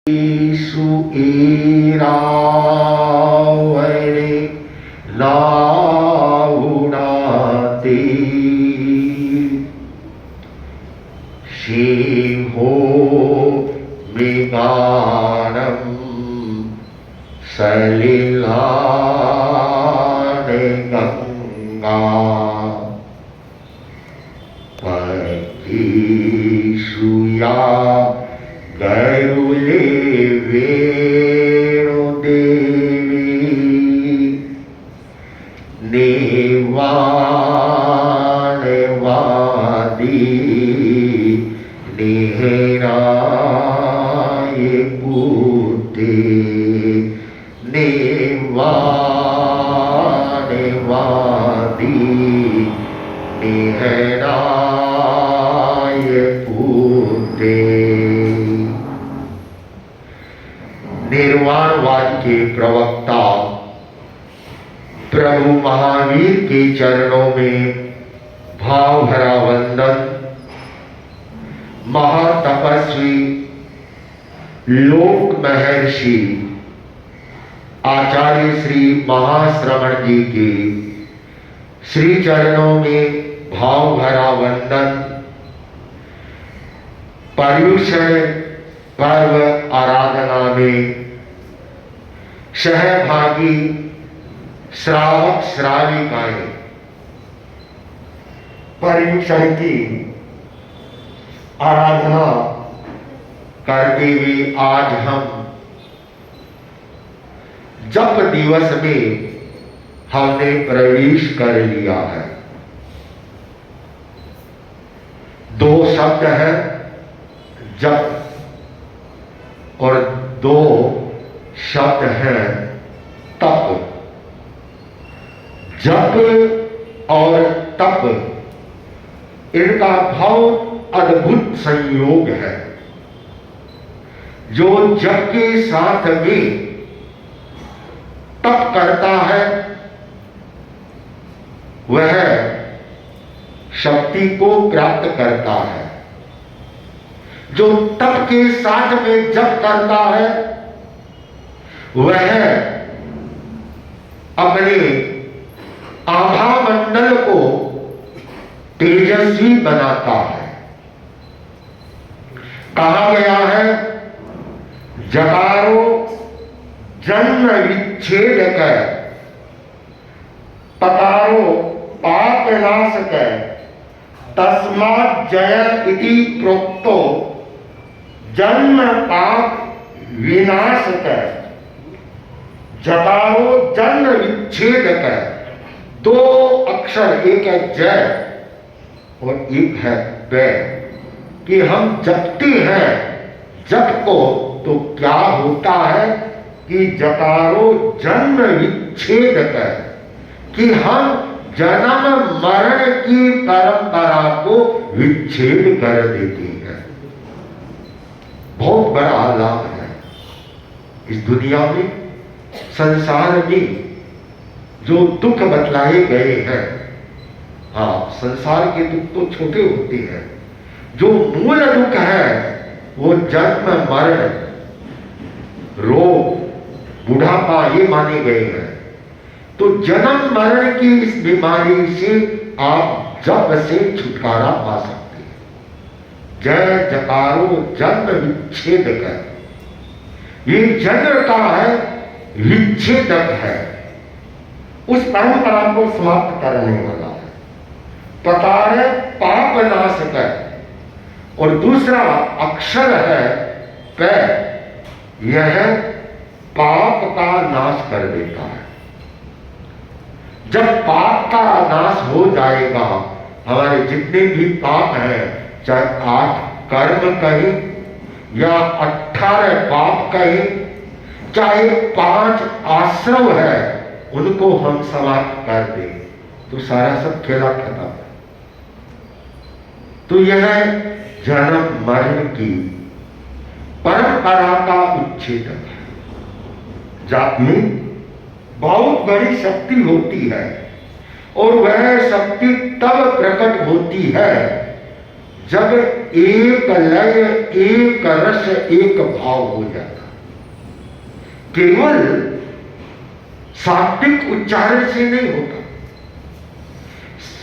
ईरावरे लाउड़ाते सिंहो मृगाणं सलिलाने गंगा पक्षिषुया गरुले वेणु देवी निवाणवादी निहराय बुद्धि निवाणवादी निहराय बुद्धि। निर्वाणवाद के प्रवक्ता प्रभु महावीर के चरणों में भाव भरा वंदन। महातपस्वी लोक महर्षि आचार्य श्री महाश्रवण जी के श्री चरणों में भाव भरा वंदन। पर्युषण पर्व आराधना में सहभागी श्रावक श्राविकाएं पर्युषण की आराधना करते हुए आज हम जप दिवस में हमने प्रवेश कर लिया है। दो शब्द है जप और दो शब्द हैं तप। जप और तप इनका बहुत अद्भुत संयोग है। जो जप के साथ में तप करता है वह शक्ति को प्राप्त करता है। जो तप के साथ में जप करता है वह अपने आभा मंडल को तेजस्वी बनाता है। कहा गया है जकारो जन्म विच्छेद कर पकारो पाप नाश कर तस्मात् जय इति प्रोक्तो जन्म पाप विनाश कर। जकारो जन्म विच्छेद कर। दो अक्षर, एक है जय और एक है वै। कि हम जपते हैं जप को तो क्या होता है कि जकारो जन्म विच्छेद कर, कि हम जन्म मरण की परंपरा को विच्छेद कर देते हैं। बहुत बड़ा लाभ है इस दुनिया में, संसार में जो दुख बतलाए गए हैं। हाँ, संसार के दुख तो छोटे होते हैं। जो मूल दुख है वो जन्म मरण रोग बुढ़ापा ये माने गए हैं। तो जन्म मरण की इस बीमारी से आप जप से छुटकारा पा सकते हैं। जय जकारो जन्म विच्छेद कर। ये जन्म का है विच्छेदक है, उस परंपरा को समाप्त करने वाला है। पकार है पाप नाश कर और दूसरा अक्षर है पै, यह पाप का नाश कर देता है। जब पाप का नाश हो जाएगा, हमारे जितने भी पाप हैं, चाहे 8 कर्म कहें या 18 पाप कहें, चाहे 5 आश्रव है, उनको हम समाप्त कर दें तो सारा सब खेला खत्म है। तो यह जन्म मरण की परंपरा का उच्छेदक है। जात में बहुत बड़ी शक्ति होती है और वह शक्ति तब प्रकट होती है जब एक लय, एक रस, एक भाव हो जाता। केवल शाब्दिक उच्चारण से नहीं होता।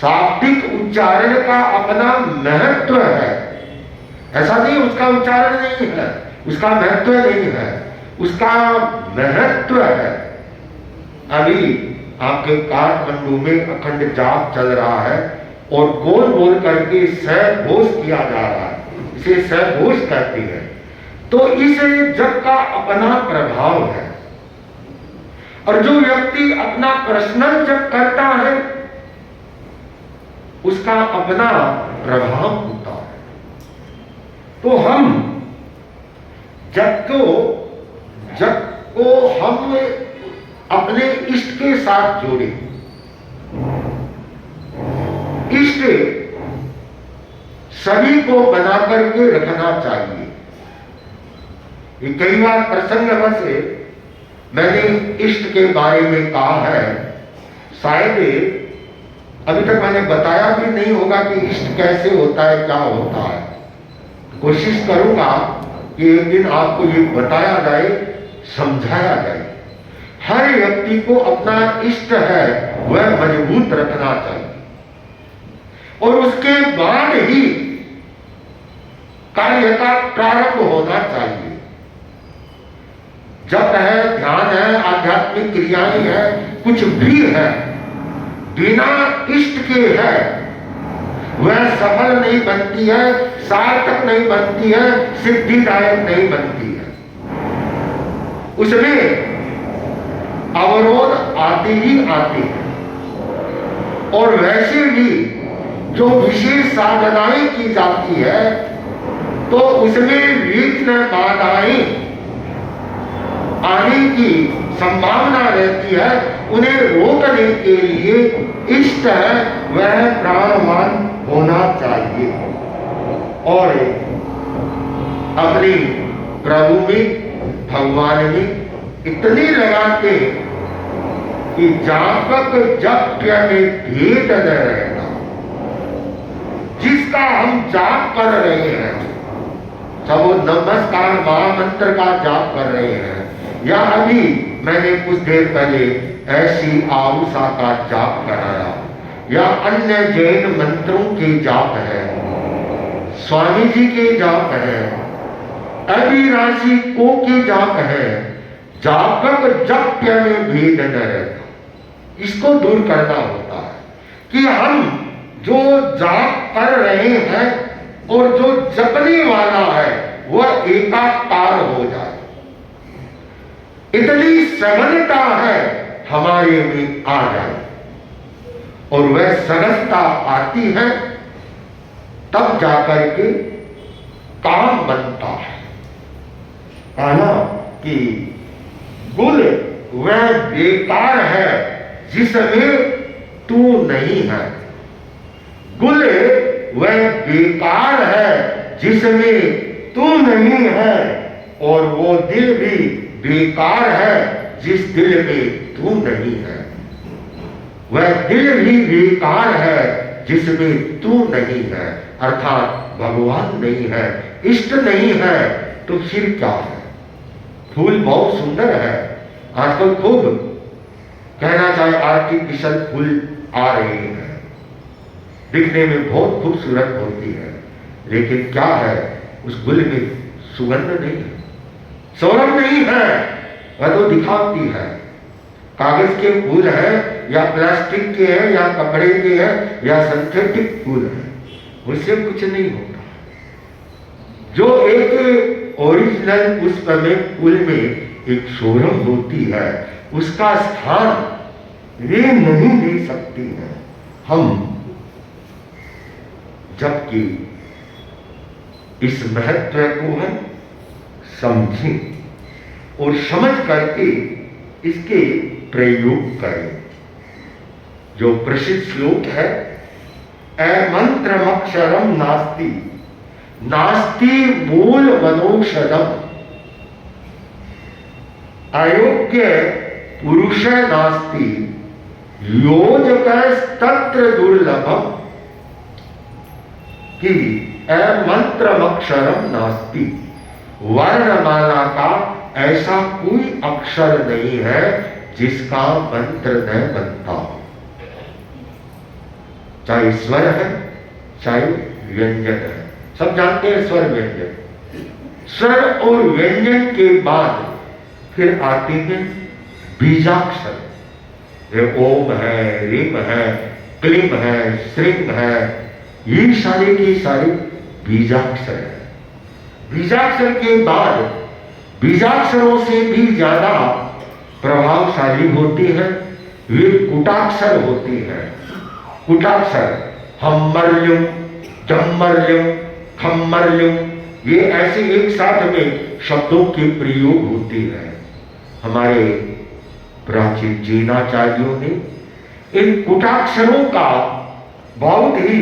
शाब्दिक उच्चारण का अपना महत्व है, ऐसा नहीं उसका उच्चारण नहीं है, उसका महत्व नहीं है, उसका महत्व है। अभी आपके काठमांडू में अखंड जाप चल रहा है और बोल बोल करके सहघोष किया जा रहा है, इसे सहघोष कहते हैं। तो इस जप का अपना प्रभाव है, और जो व्यक्ति अपना पर्सनल जप करता है उसका अपना प्रभाव होता है। तो हम जप को हम अपने इष्ट के साथ जोड़े। इष्ट सभी को बना करके रखना चाहिए। ये कई बार प्रसंगवश मैंने इष्ट के बारे में कहा है, शायद अभी तक मैंने बताया भी नहीं होगा कि इष्ट कैसे होता है, क्या होता है। कोशिश करूंगा कि एक दिन आपको ये बताया जाए, समझाया जाए। हर व्यक्ति को अपना इष्ट है वह मजबूत रखना चाहिए, और उसके बाद ही कार्य का प्रारंभ होना चाहिए। जप है, ध्यान है, आध्यात्मिक क्रियाएं है, कुछ भी है, बिना इष्ट के है वह सफल नहीं बनती है, सार्थक नहीं बनती है, सिद्धिदायक नहीं बनती है। उसमें अवरोध आते ही आते हैं। और वैसे भी जो विशेष साधनाएं की जाती है तो उसमें विघ्न बाधाएं आने की संभावना रहती है। उन्हें रोकने के लिए इष्ट है वह प्राणवान होना चाहिए, और अपने प्रभु में, भगवान में इतनी लगाते कि जापक जप्य में भेद न रहता। जिसका हम जाप कर रहे हैं, सब वो नमस्कार महामंत्र का जाप कर रहे हैं, या अभी मैंने कुछ देर पहले ऐसी आहुषा का जाप कराया, या अन्य जैन मंत्रों के जाप है, स्वामी जी के जाप है, अभिराशि को के जाप है, जापक जप्य में भेद न रहता। इसको दूर करना होता है कि हम जो जाप कर रहे हैं और जो जपने वाला है वह एकाकार हो जाए। इतनी सघनता है हमारे में आ जाए, और वह सघनता आती है तब जाकर के काम बनता है। कहना कि गुल वह बेकार है जिसमें तू नहीं है। गुल वह बेकार है जिसमें तू नहीं है, और वो दिल भी बेकार है जिस दिल में तू नहीं है। वह दिल भी बेकार है जिसमें तू नहीं है, अर्थात भगवान नहीं है, इष्ट नहीं है, तो फिर क्या है। फूल बहुत सुंदर है, आजकल खूब कहना चाहे आर्टिफिशियल फूल आ रहे हैं, दिखने में बहुत खूबसूरत होती है, लेकिन क्या है उस गुल में सुगंध नहीं है, सौरभ नहीं है, वह तो दिखावटी है। कागज के फूल है या प्लास्टिक के हैं या कपड़े के हैं या सिंथेटिक फूल है, उससे कुछ नहीं होता। जो एक ओरिजिनल पुष्प में फूल में एक सौरभ होती है, उसका स्थान वे नहीं ले सकती है। हम जबकि इस महत्व को हम समझें और समझ करके इसके प्रयोग करें। जो प्रसिद्ध श्लोक है, अमंत्रमक्षरम नास्ति नास्ति मूल मनोषदम, अयोग्य पुरुष नास्ति योजक तत्र दुर्लभम, कि मंत्रमक्षरम नास्ति, वर्णमाला का ऐसा कोई अक्षर नहीं है जिसका मंत्र न बनता हो। चाहे स्वर है चाहे व्यंजन है, सब जानते हैं स्वर व्यंजन। स्वर और व्यंजन के बाद फिर आते हैं बीजाक्षर। ये ओम है, रीम है, क्लीम है, श्रीम है, ये सारे के सारे बीजाक्षर है। बीजाक्षर के बाद बीजाक्षरों से भी ज्यादा प्रभावशाली होती है वे कुटाक्षर होती है। कुटाक्षर हम्मर्ल्युम, जम्मर्ल्युम, खम्मर्ल्युम, ये ऐसे एक साथ में शब्दों के प्रयोग होते हैं। हमारे प्राचीन जीनाचार्यों ने इन कुटाक्षरों का बहुत ही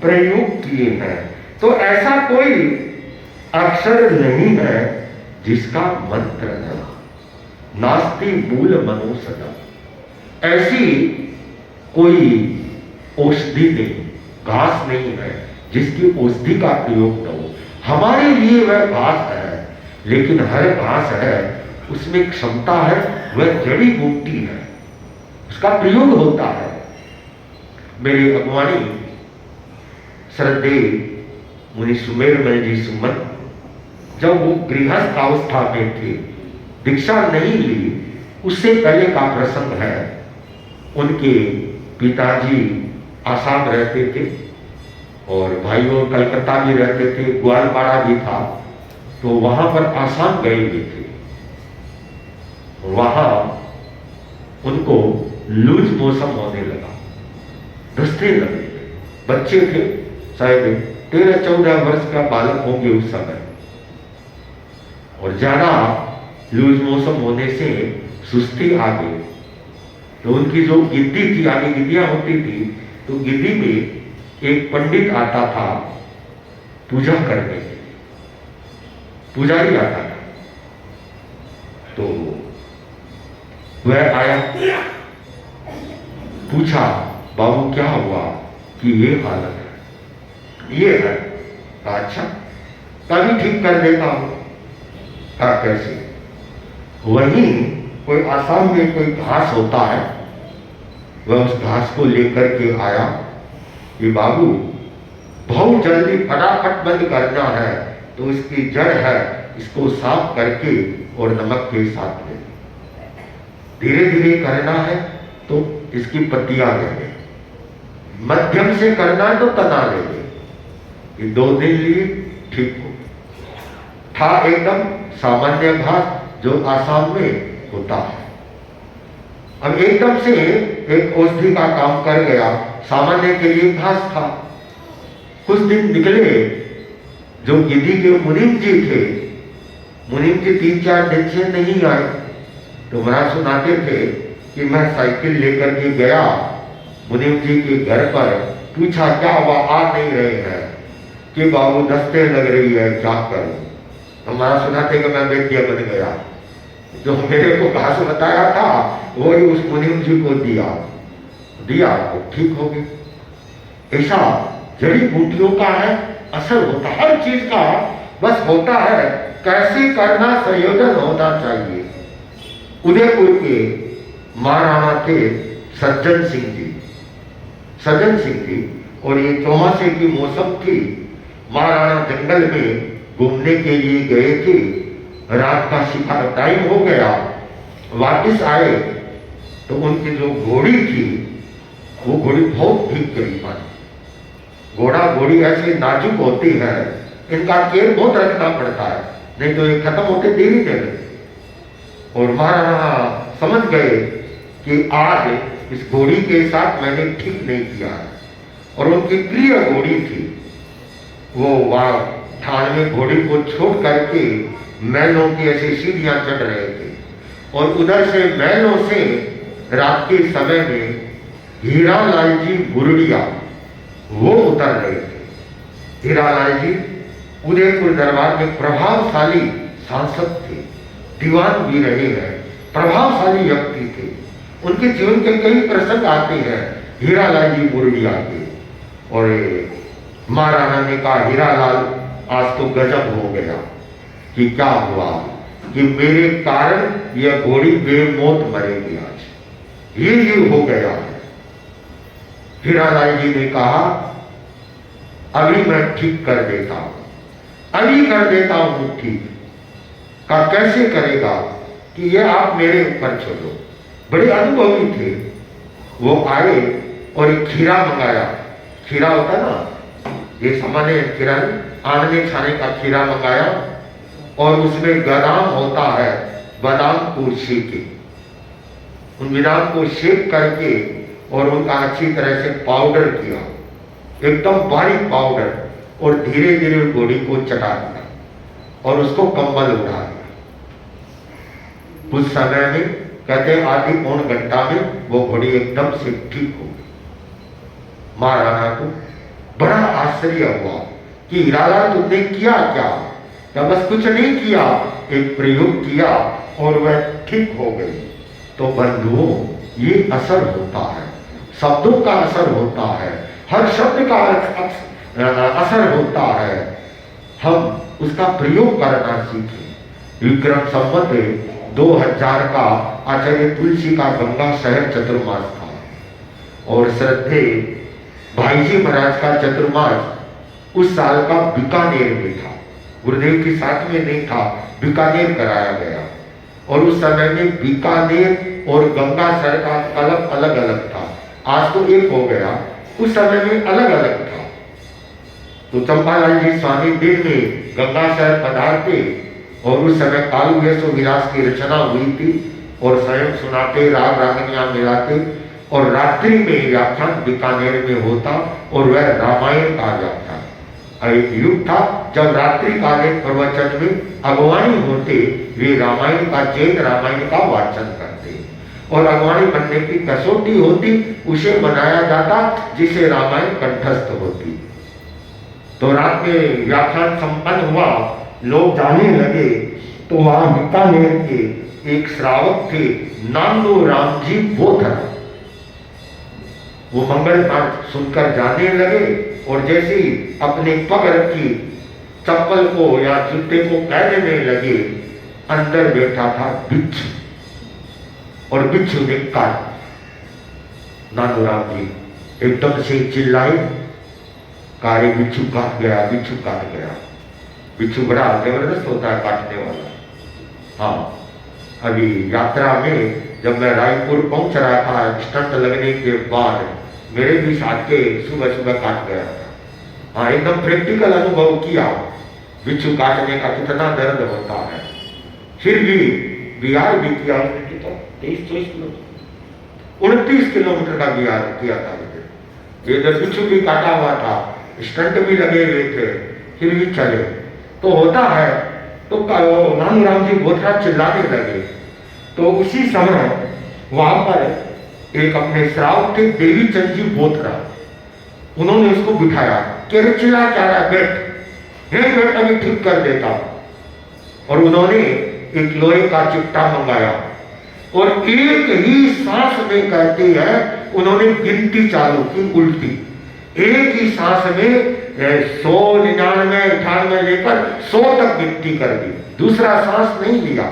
प्रयोग किए हैं। तो ऐसा कोई अक्षर नहीं है जिसका मंत्र न, नास्ति मूल मनोसदा। ऐसी कोई औषधि नहीं, घास नहीं है जिसकी औषधि का प्रयोग न हो। हमारे लिए वह घास है, लेकिन हर घास है उसमें क्षमता है, वह जड़ी बूटी है, उसका प्रयोग होता है। मेरे अगवानी श्रद्धेय मुनि सुमेरमल जी सुमन, जब वो गृहस्थ अवस्था में थे, दीक्षा नहीं ली, उससे पहले का प्रसंग है। उनके पिताजी आसाम रहते थे और भाइयों कलकत्ता भी रहते थे, ग्वालपाड़ा भी था, तो वहां पर आसाम गए हुए थे। वहां उनको लूज मौसम होने लगा, दस्ते लगे। बच्चे थे, शायद 13-14 वर्ष का बालक होंगे उस समय, और ज्यादा लूज मौसम होने से सुस्ती आ गई। तो उनकी जो गिद्दी थी, आगे गिद्दियां होती थी, तो गिद्दी में एक पंडित आता था पूजा करने के लिए, पुजारी आता था। तो वह आया, पूछा बाबू क्या हुआ कि ये हालत है, ये है। अच्छा, तभी ठीक कर देता हूं। कहा कैसे? वहीं कोई आसाम में कोई घास होता है, वह उस घास को लेकर के आया कि बाबू बहुत जल्दी फटाफट बंद करना है, तो इसकी जड़ है, इसको साफ करके और नमक के साथ ले, धीरे धीरे करना है तो इसकी पत्तियां ले ले, मध्यम से करना है तो तना ले ले। ये 2 दिन लिए ठीक हो था। एकदम सामान्य घास जो आसाम में होता है। अब एकदम से एक औषधि का काम कर गया, सामान्य के लिए घास था। कुछ दिन निकले, जो गिद्दी के मुनीम जी थे, मुनीम जी 3-4 दिन से नहीं आए। तो महाराज सुनाते थे कि मैं साइकिल लेकर के गया मुनीम जी के घर पर, पूछा क्या हुआ, आ नहीं रहे हैं कि बाबू दस्ते लग रही है, क्या करूं। तो महाराज सुनाते कि मैं वैद्य बन गया, जो मेरे को घास बताया था वही उस मुनीम जी को दिया तो ठीक हो गई। ऐसा जड़ी बूटियों का है, असर होता है हर चीज का, बस होता है कैसे करना, संयोजन होना चाहिए। उदयपुर के महाराणा थे सज्जन सिंह जी, और ये चौमासे की मौसम थी। महाराणा जंगल में घूमने के लिए गए थे, रात का शिकार टाइम हो गया, वापस आए तो उनकी जो घोड़ी थी, वो घोड़ी बहुत भीग गई। घोड़ा घोड़ी ऐसे नाजुक होती है, इनका केयर बहुत रखना पड़ता है, नहीं तो ये खत्म होते देरी में। और महाराणा समझ गए कि आज इस घोड़ी के साथ मैंने ठीक नहीं किया है, और उनकी प्रिय घोड़ी थी। वो वहां ठाण में घोड़ी को छोड़ करके महलों की ऐसी सीढ़ियां चढ़ रहे थे, और उधर से महलों से रात के समय में हीरालाल जी बुरड़िया वो उतर रहे थे। हीरालाल जी उदयपुर दरबार में प्रभावशाली सांसद थे, दीवान भी रहे हैं, प्रभावशाली व्यक्ति थे। उनके जीवन के कई प्रसंग आते हैं हीरालाल जी बुरड़िया के, और महाराणा ने कहा, हीरालाल आज तो गजब हो गया। कि क्या हुआ? कि मेरे कारण यह घोड़ी बेमौत मरेगी आज, ये हो गया है। हीरालाल जी ने कहा, अभी मैं ठीक कर देता हूं, अभी कर देता हूं ठीक। का कैसे करेगा? कि ये आप मेरे ऊपर छोड़ो। बड़े अनुभवी थे। वो आए और एक खीरा मंगाया। खीरा होता ना, ये सामान्य खीरा नहीं, आने छाने का खीरा मंगाया और उसमें बादाम होता है, बादाम को सेके, उन बादाम को सेक करके और उनका अच्छी तरह से पाउडर किया, एकदम बारीक पाउडर, और धीरे धीरे घोड़ी को चटा दिया और उसको कंबल उड़ा दिया। कुछ समय में, कहते आधी पौन घंटा में वो घोड़ी एकदम से ठीक हो गई। महाराणा को बड़ा आश्चर्य हुआ कि हीरालाल तुमने किया क्या? क्या बस कुछ नहीं किया, एक प्रयोग किया और वह ठीक हो गई। तो बंधुओं, ये असर होता है, शब्दों का असर होता है, हर शब्द का असर होता है। हम उसका प्रयोग करना सीखें। विक्रम संवत 2000 का आचार्य तुलसी का गंगा शहर चतुर्मास था और श्रद्धे भाई जी महाराज का चतुर्मास उस साल का बीकानेर में था। गुरुदेव के साथ में नहीं था, बीकानेर कराया गया। और उस समय में बीकानेर और गंगा शहर का अलग अलग अलग था। आज तो एक हो गया, उस समय में अलग अलग था। तो चंपालाल जी स्वामी दिन में गंगा शहर पधारते और उस समय कालू यशो विलास की रचना हुई थी और स्वयं सुनाते, राग रागनियां मिलाते और रात्रि में व्याख्यान बीकानेर में होता और वह रामायण का व्याख्यान। एक युग था जब रात्रि कालीन प्रवचन में अगवानी होते, वे रामायण का, जैन रामायण का वाचन करते और अगवानी बनने की कसौटी होती, उसे बनाया जाता जिसे रामायण कंठस्थ होती। तो रात में व्याख्यान संपन्न हुआ, लोग जाने लगे। तो वहां बीकानेर के एक श्रावक थे, नांदू राम जी बोथरा। वो मंगल पाठ सुनकर जाने लगे और जैसे ही अपने पग रखी चप्पल को या जूते को पहनने लगे, अंदर बैठा था बिच्छू और बिच्छू ने काट। नानूराम जी एकदम से चिल्लाए, कारे बिच्छू काट गया, बिच्छू काट गया। बिच्छू बड़ा जबरदस्त होता है काटने वाला। हाँ, अभी यात्रा में जब मैं रायपुर पहुंच रहा था, स्टंट लगने के बाद मेरे भी साथ के सुबह सुबह काट गया था। हाँ, एकदम प्रैक्टिकल अनुभव किया बिच्छू काटने का कितना दर्द होता है। फिर भी बिहार भी किया, 23-24 किलोमीटर, 29 किलोमीटर का बिहार किया था। इधर बिच्छू भी काटा हुआ था, स्टंट भी लगे हुए थे, फिर भी चले। तो होता है, तो नानूराम जी बोथरा चिल्लाने लगे। तो उसी समय वहां पर एक अपने श्रावक थे, देवी चंद जी बोथरा, उन्होंने उसको बिठाया। चिल्ला क्या रहा, बैठ, अभी ठीक कर देता। और उन्होंने एक लोहे का चिट्टा मंगाया और एक ही सांस में, कहते हैं, उन्होंने गिनती चालू की उल्टी। एक ही सांस में 100, 99, 98 लेकर 100 तक गिनती कर दी, दूसरा सांस नहीं लिया।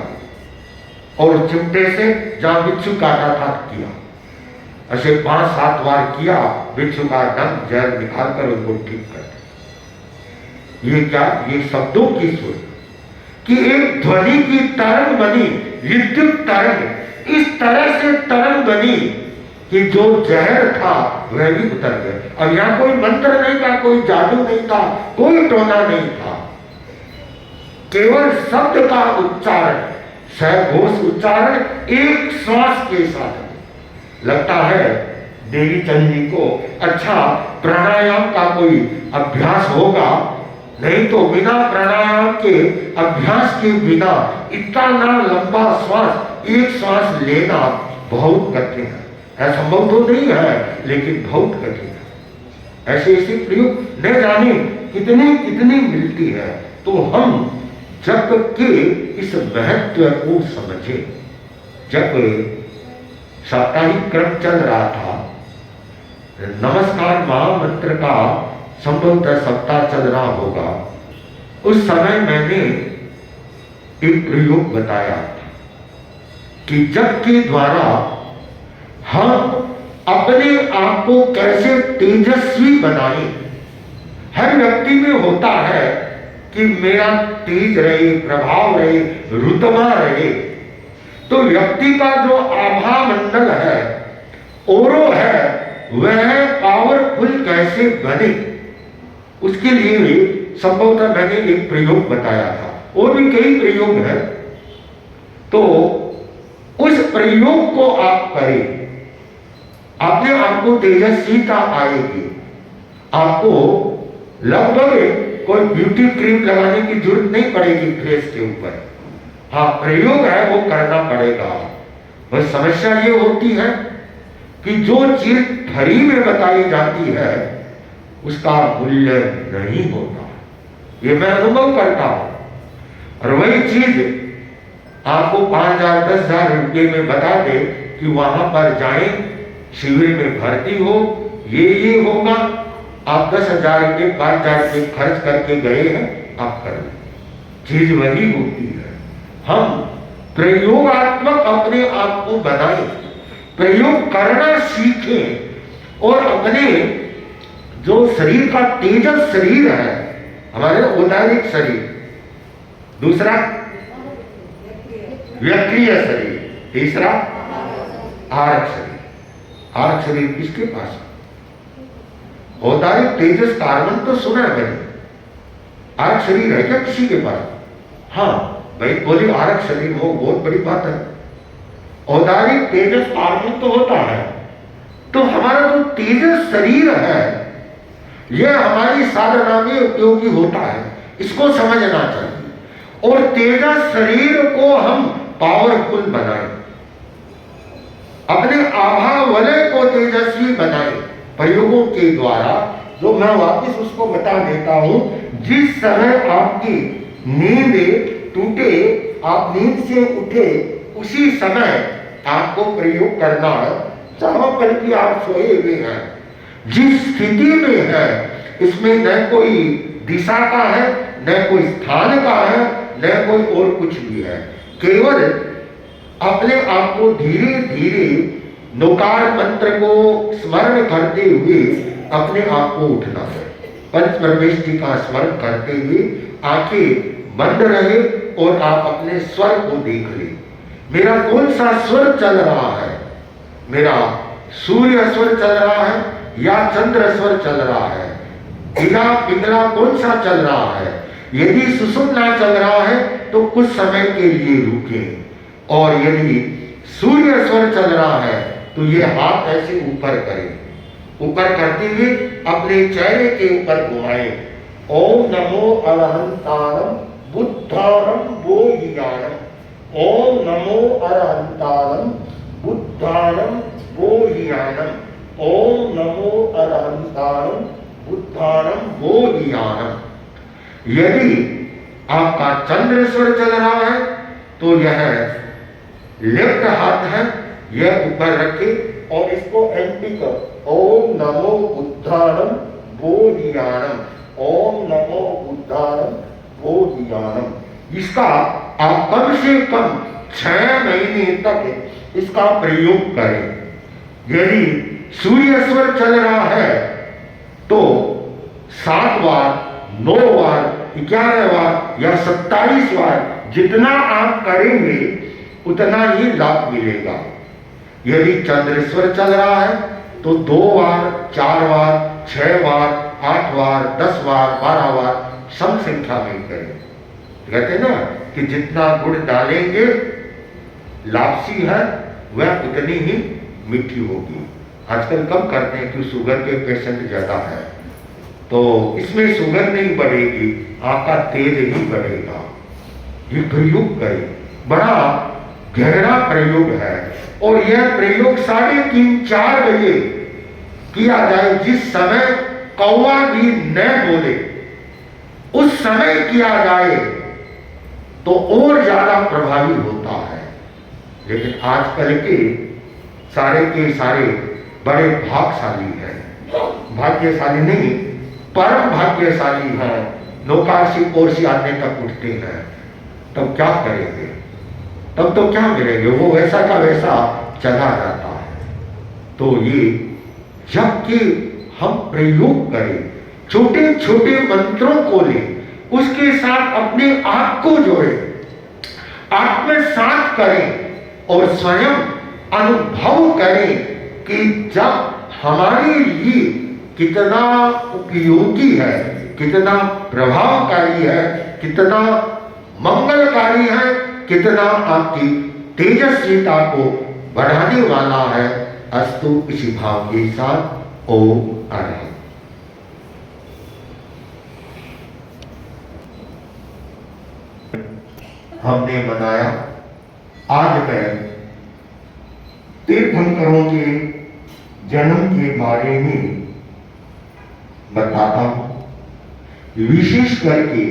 और चिमटे से जहां बिच्छू काटा था किया। ऐसे 5-7 बार किया, बिच्छू का दम जहर निकालकर उनको ठीक कर दिया। ये क्या? ये शब्दों की सुर कि एक ध्वनि की तरंग बनी, विद्युत तरंग, इस तरह से तरंग बनी कि जो जहर था वह भी उतर गया। अब यहां कोई मंत्र नहीं था, कोई जादू नहीं था, कोई टोना नहीं था, केवल शब्द का उच्चारण, सहघोष उच्चारण एक श्वास के साथ। लगता है देवी चंद जी को अच्छा प्राणायाम का कोई अभ्यास होगा, नहीं तो बिना प्राणायाम के, अभ्यास के बिना इतना लंबा श्वास, एक श्वास लेना बहुत कठिन है। असंभव तो नहीं है, लेकिन बहुत कठिन है। ऐसे ऐसे प्रयोग न जाने कितनी कितनी मिलती है। तो हम जप के इस महत्व को समझे। जब साप्ताहिक क्रम चल रहा था, नमस्कार महामंत्र का संभवतः सप्ताह चल रहा होगा, उस समय मैंने एक प्रयोग बताया कि जप के द्वारा हम अपने आप को कैसे तेजस्वी बनाएं। हर व्यक्ति में होता है कि मेरा तेज रहे, प्रभाव रहे, रुतबा रहे। तो व्यक्ति का जो आभा मंडल है, ओरो है, वह पावरफुल कैसे बने, उसके लिए भी संभवतः मैंने एक प्रयोग बताया था, और भी कई प्रयोग हैं। तो उस प्रयोग को आप करें, अपने आप को तेजस्वीता आएगी। आपको लगभग कोई ब्यूटी क्रीम लगाने की जरूरत नहीं पड़ेगी फेस के ऊपर। हाँ, प्रयोग है वो करना पड़ेगा। बस समस्या ये होती है कि जो चीज फ्री में बताई जाती है उसका मूल्य नहीं होता, ये मैं अनुभव करता हूं। और वही चीज आपको 5,000 10,000 रुपये में बता दे कि वहां पर जाएं, शिविर में भर्ती हो, ये होगा, आप 10,000 रुपये 5,000 रुपये खर्च करके गए हैं, आप कर लें। चीज वही होती है। हम प्रयोगात्मक अपने आप को बनाएं, प्रयोग करना सीखें, और अपने जो शरीर का तेजस शरीर है, हमारे औदारिक शरीर, दूसरा व्यक्रिय शरीर, तीसरा आरक शरीर। आरक शरीर किसके पास है? औदारिक तेजस कार्बन तो सुना है मैंने, आरक शरीर है क्या किसी के पास? हाँ भाई, बोली आरक शरीर हो, बहुत बड़ी बात है। औदारिक तेजस कार्बन तो होता है। तो हमारा जो तेजस शरीर है, यह हमारी साधना में उपयोगी होता है, इसको समझना चाहिए। और तेजस शरीर को हम पावरफुल बनाएं, अपने आभा वलय को तेजस्वी बनाएं प्रयोगों के द्वारा। जो मैं वापस उसको बता देता हूं, जिस समय आपकी नींद टूटे, आप नींद से उठे, उसी समय आपको प्रयोग करना है, जहां पर भी आप सोए हुए हैं, जिस स्थिति में है, इसमें न कोई दिशा का है, न कोई स्थान का है, न कोई और कुछ भी है। केवल अपने आप को धीरे धीरे नौकार मंत्र को स्मरण करते हुए अपने आप को उठना है। पंच परमेष्टि का स्मरण करते हुए आंखें बंद रहे और आप अपने स्वर को देख ले। मेरा कौन सा स्वर चल रहा है? मेरा सूर्य स्वर चल रहा है या चंद्र स्वर चल रहा है? इला पिंगला कौन सा चल रहा है? यदि सुषुम्ना चल रहा है तो कुछ समय के लिए रुके, और यदि सूर्य स्वर चल रहा है तो ये हाथ ऐसे ऊपर करें, ऊपर करते हुए अपने चेहरे के ऊपर घुमाएं। ओम नमो अरहंतारम बुद्धारम बोधियानम, ओम नमो अरहंतारम बुद्धारम बोधियानम, ओम नमो अरहंतारम बुद्धारम बोधियानम। यदि आपका चंद्र स्वर चल रहा है तो यह लेफ्ट हाथ है, यह ऊपर रखे और इसको एंटी कर। ओम नमो बुद्धारम बोधियानम, ओम नमो बुद्धारम बोधियानम। इसका आप कम से कम 6 महीने तक इसका प्रयोग करें। यदि सूर्य स्वर चल रहा है तो 7 बार, 9 बार, 11 बार या 27 बार जितना आप करेंगे उतना ही लाभ मिलेगा। यदि चंद्र स्वर चल रहा है तो 2 बार, 4 बार, 6 बार, 8 बार, 10 बार, 12 बार सम संख्या में करें। कहते हैं ना कि जितना गुड़ डालेंगे लापसी है वह उतनी ही मीठी होगी। आजकल कम करते हैं कि शुगर के पेशेंट ज्यादा है, तो इसमें शुगर नहीं बढ़ेगी, आपका तेज ही बढ़ेगा। ये प्रयोग करें, बड़ा गहरा प्रयोग है। और यह प्रयोग 3:30-4 बजे किया जाए, जिस समय कौवा भी न बोले उस समय किया जाए तो और ज्यादा प्रभावी होता है। लेकिन आजकल के सारे बड़े भाग्यशाली हैं, भाग्यशाली नहीं, परम भाग्यशाली हैं, नौकाशी ओर से आने तक उठते हैं, तब क्या करेंगे? तब तो क्या मिलेंगे? वो वैसा का वैसा चला जाता है। तो ये जबकि हम प्रयोग करें, छोटे छोटे मंत्रों को लें, उसके साथ अपने आप को जोड़ें, आत्मसात करें और स्वयं अनुभव करें कि जब हमारे लिए कितना उपयोगी है, कितना प्रभावकारी है, कितना मंगलकारी है, कितना आपकी तेजस्विता को बढ़ाने वाला है। अस्तु इसी भाव के साथ ओम अरहत। हमने मनाया। आज मैं तीर्थंकरों के जन्म के बारे में बताता हूं। विशेष करके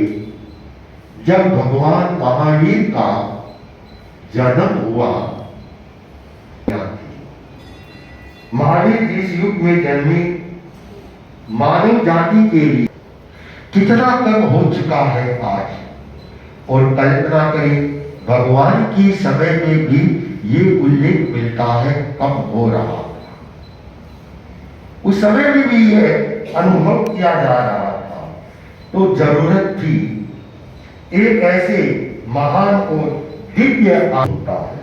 जब भगवान महावीर का जन्म हुआ, महावीर जिस युग में जन्मे, मानव जाति के लिए कितना कम हो चुका है आज। और कल्पना करें भगवान की समय में भी ये उल्लेख मिलता है कम हो रहा, उस समय में भी यह अनुभव किया जा रहा था। तो जरूरत थी एक ऐसे महान और दिव्य होता है।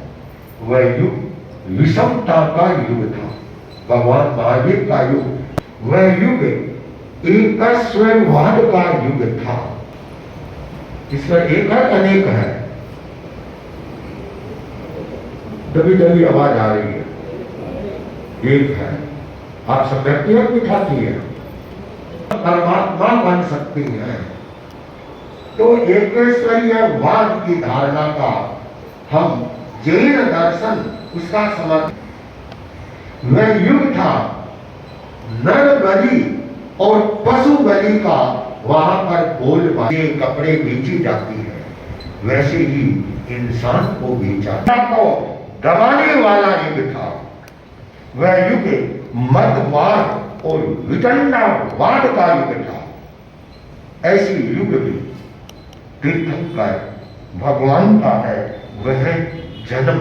वह युग विषमता का युग था, भगवान महावीर का युग। वह युग एक स्वयंवाद का युग था। ईश्वर एक है, अनेक है। दबी दबी आवाज आ रही है। एक है, आप सब व्यक्तिगत बिठाती है, परमात्मा बन सकती है। तो एकेश्वरीयवाद की धारणा का हम जैन दर्शन उसका समर्थन। वह युग था नर बलि और पशु बलि का वहां पर बोलबाले कपड़े बेची जाती है, वैसे ही इंसान को बेचा को दबाने वाला युग था। वह युग मतवाद और वितंडावाद का युग था। ऐसी युग में तीर्थंकर भगवान का है वह जन्म